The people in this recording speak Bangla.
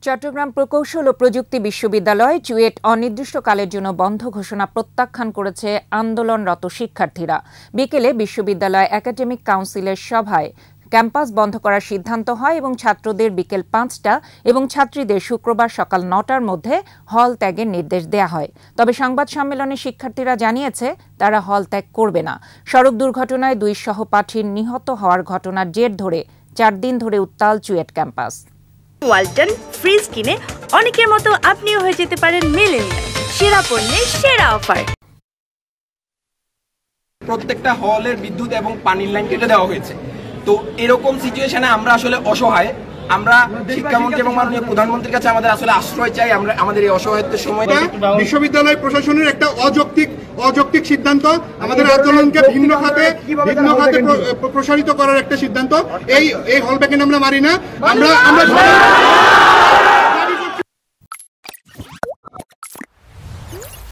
চট্টগ্রাম প্রকৌশল ও প্রযুক্তি বিশ্ববিদ্যালয় চুয়েট অনির্দিষ্টকালের জন্য বন্ধ ঘোষণা প্রত্যাখ্যান করেছে আন্দোলনরত শিক্ষার্থীরা। বিকেলে বিশ্ববিদ্যালয় একাডেমিক কাউন্সিলের সভায় ক্যাম্পাস বন্ধ করার সিদ্ধান্ত হয় এবং ছাত্রদের বিকেল ৫টা এবং ছাত্রীদের শুক্রবার সকাল ৯টার মধ্যে হল ত্যাগের নির্দেশ দেয়া হয়। তবে সংবাদ সম্মেলনে শিক্ষার্থীরা জানিয়েছে তারা হল ত্যাগ করবে না। সড়ক দুর্ঘটনায় ২ সহপাঠীর নিহত হওয়ার ঘটনার জের ধরে ৪ দিন ধরে উত্তাল চুয়েট ক্যাম্পাস। ওয়ালটন ফ্রিজ কিনে অনেকের মতো আপনিও হয়ে যেতে পারেন মিলেনিয়াল। সেরা পণ্যের সেরা অফার। প্রত্যেকটা হলের বিদ্যুৎ এবং পানির লাইন কেটে দেওয়া হয়েছে। তো এরকম সিচুয়েশনে আমরা আসলে অসহায়। আমরা শিক্ষামন্ত্রী এবং মাননীয় প্রধানমন্ত্রীর কাছে আমাদের আসলে আশ্রয় চাই। আমরা আমাদের এই অসহায়ত্বের সময় বিশ্ববিদ্যালয় প্রশাসনের একটা অযৌক্তিক সিদ্ধান্ত, আমাদের আন্দোলনকে ভিন্ন খাতে প্রসারিত করার একটা সিদ্ধান্ত। এই হল ব্যাকেন্ড আমরা মারি না। আমরা